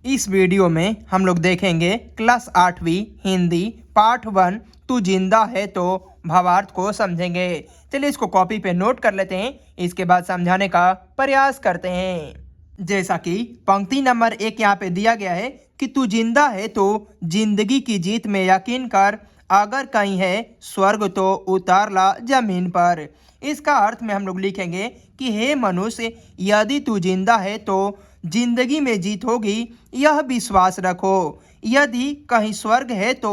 इस वीडियो में हम लोग देखेंगे क्लास 8वीं हिंदी पार्ट 1 तू जिंदा है तो भावार्थ को समझेंगे। चलिए इसको कॉपी पे नोट कर लेते हैं, इसके बाद समझाने का प्रयास करते हैं। जैसा कि पंक्ति नंबर 1 यहाँ पे दिया गया है कि तू जिंदा है तो जिंदगी की जीत में यकीन कर, अगर कहीं है स्वर्ग तो उतार ला जमीन पर। इसका अर्थ में हम लोग लिखेंगे कि हे मनुष्य, यदि तू जिंदा है तो जिंदगी में जीत होगी, यह विश्वास रखो। यदि कहीं स्वर्ग है तो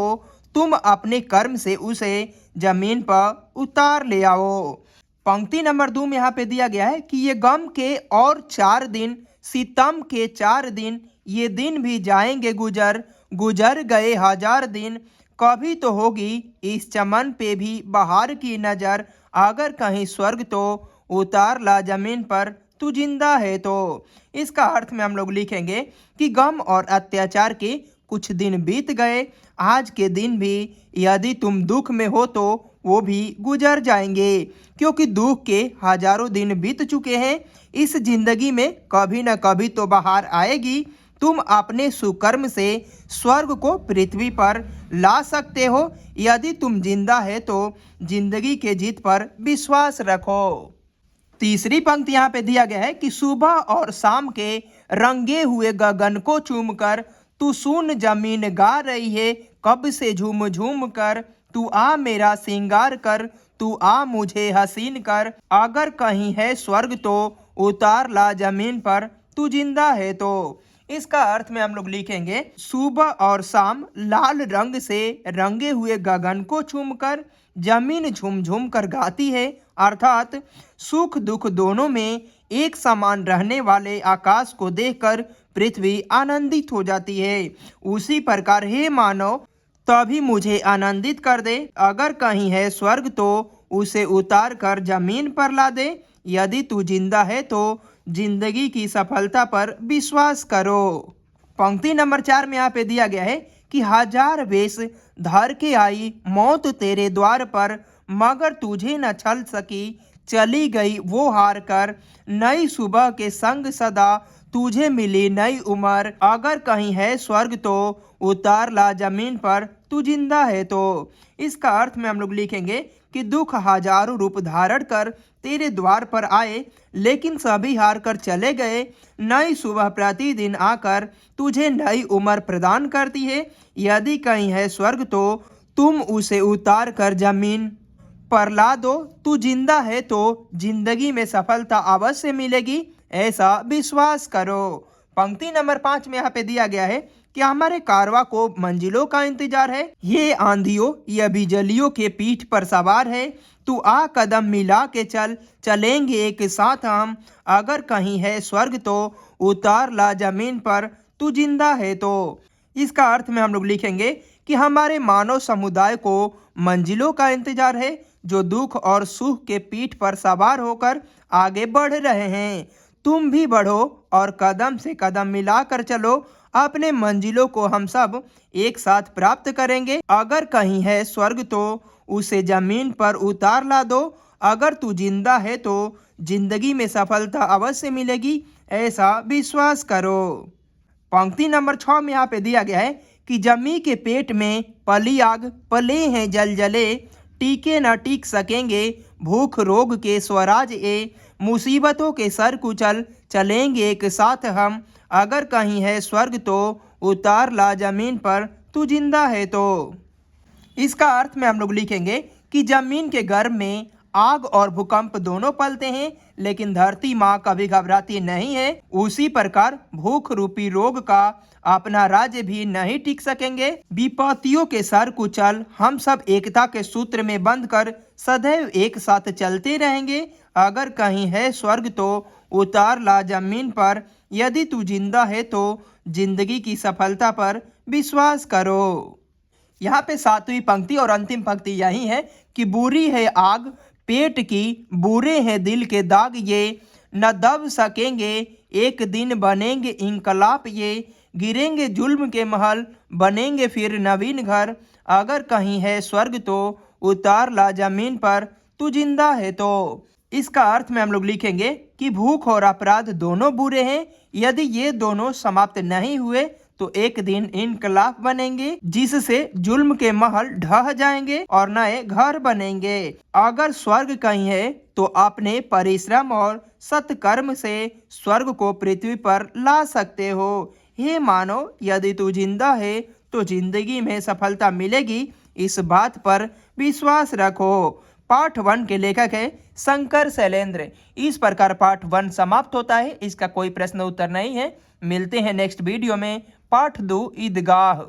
तुम अपने कर्म से उसे जमीन पर उतार ले आओ। पंक्ति नंबर 2 में यहाँ पे दिया गया है कि ये गम के और 4 दिन, सितम के 4 दिन, ये दिन भी जाएंगे गुजर, गुजर गए 1000 दिन, कभी तो होगी इस चमन पे भी बहार की नजर, अगर कहीं स्वर्ग तो उतार ला जमीन पर, तू जिंदा है तो। इसका अर्थ में हम लोग लिखेंगे कि गम और अत्याचार के कुछ दिन बीत गए, आज के दिन भी यदि तुम दुख में हो तो वो भी गुजर जाएंगे, क्योंकि दुख के हजारों दिन बीत चुके हैं। इस जिंदगी में कभी न कभी तो बहार आएगी। तुम अपने सुकर्म से स्वर्ग को पृथ्वी पर ला सकते हो। यदि तुम जिंदा है तो जिंदगी के जीत पर विश्वास रखो। तीसरी पंक्ति यहाँ पे दिया गया है कि सुबह और शाम के रंगे हुए गगन को चूमकर तू सुन जमीन गा रही है कब से झूम झूम कर, तू आ मेरा श्रृंगार कर, तू आ मुझे हसीन कर, अगर कहीं है स्वर्ग तो उतार ला जमीन पर, तू जिंदा है तो। इसका अर्थ में हम लोग लिखेंगे सुबह और शाम लाल रंग से रंगे हुए गगन को चूमकर जमीन झूम झूम कर गाती है, अर्थात सुख दुख दोनों में एक समान रहने वाले आकाश को देखकर पृथ्वी आनंदित हो जाती है। उसी प्रकार हे मानव, तभी मुझे आनंदित कर दे, अगर कहीं है स्वर्ग तो उसे उतार कर जमीन पर ला दे। यदि तू जिंदा है तो जिंदगी की सफलता पर विश्वास करो। पंक्ति नंबर 4 में यहाँ पे दिया गया है कि 1000 वेश धर के आई मौत तेरे द्वार पर, मगर तुझे न छल सकी, चली गई वो हार कर, नई सुबह के संग सदा तुझे मिली नई उम्र, अगर कहीं है स्वर्ग तो उतार ला जमीन पर, तू जिंदा है तो। इसका अर्थ में हम लोग लिखेंगे कि दुख हजारों रूप धारण कर तेरे द्वार पर आए, लेकिन सभी हार कर चले गए। नई सुबह प्रतिदिन आकर तुझे नई उम्र प्रदान करती है। यदि कहीं है स्वर्ग तो तुम उसे उतार कर जमीन पर ला दो। तू जिंदा है तो जिंदगी में सफलता अवश्य मिलेगी, ऐसा विश्वास करो। पंक्ति नंबर 5 में यहाँ पे दिया गया है कि हमारे कारवा को मंजिलों का इंतजार है, ये आंधियों या बिजलियों के पीठ पर सवार है, तू आ कदम मिला के चल, चलेंगे एक साथ हम, अगर कहीं है स्वर्ग तो उतार ला जमीन पर, तू जिंदा है तो। इसका अर्थ में हम लोग लिखेंगे कि हमारे मानव समुदाय को मंजिलों का इंतजार है, जो दुख और सुख के पीठ पर सवार होकर आगे बढ़ रहे हैं। तुम भी बढ़ो और कदम से कदम मिलाकर चलो, अपने मंजिलों को हम सब एक साथ प्राप्त करेंगे। अगर कहीं है स्वर्ग तो उसे जमीन पर उतार ला दो, अगर तू जिंदा है तो जिंदगी में सफलता अवश्य मिलेगी, ऐसा विश्वास करो। पंक्ति नंबर 6 में यहाँ पे दिया गया है कि जमी के पेट में पली आग, पले हैं जल जले, टीके न टीक सकेंगे भूख रोग के स्वराज ए, मुसीबतों के सर कुचल, चलेंगे एक साथ हम, अगर कहीं है स्वर्ग तो उतार ला जमीन पर, तू जिंदा है तो। इसका अर्थ में हम लोग लिखेंगे कि जमीन के गर्भ में आग और भूकंप दोनों पलते हैं, लेकिन धरती माँ कभी घबराती नहीं है। उसी प्रकार भूख रूपी रोग का अपना राज्य भी नहीं टिक सकेंगे। विपत्तियों के सर कुचल हम सब एकता के सूत्र में बंध कर सदैव एक साथ चलते रहेंगे, अगर कहीं है स्वर्ग तो उतार ला जमीन पर, यदि तू जिंदा है तो जिंदगी की सफलता पर विश्वास करो। यहाँ पे 7वीं पंक्ति और अंतिम पंक्ति यही है कि बुरी है आग पेट की, बुरे हैं दिल के दाग, ये न दब सकेंगे एक दिन बनेंगे इंकलाब, ये गिरेंगे जुल्म के महल, बनेंगे फिर नवीन घर, अगर कहीं है स्वर्ग तो उतार ला जमीन पर, तू जिंदा है तो। इसका अर्थ में हम लोग लिखेंगे कि भूख और अपराध दोनों बुरे हैं। यदि ये दोनों समाप्त नहीं हुए तो एक दिन इनकलाब बनेंगे, जिससे जुल्म के महल ढह जाएंगे और नए घर बनेंगे। अगर स्वर्ग कहीं है तो अपने परिश्रम और सत्कर्म से स्वर्ग को पृथ्वी पर ला सकते हो। हे मानव, यदि तू जिंदा है तो जिंदगी में सफलता मिलेगी, इस बात पर विश्वास रखो। पार्ट 1 के लेखक है शंकर शैलेंद्र। इस प्रकार पार्ट 1 समाप्त होता है। इसका कोई प्रश्न उत्तर नहीं है। मिलते हैं नेक्स्ट वीडियो में पार्ट 2 ईदगाह।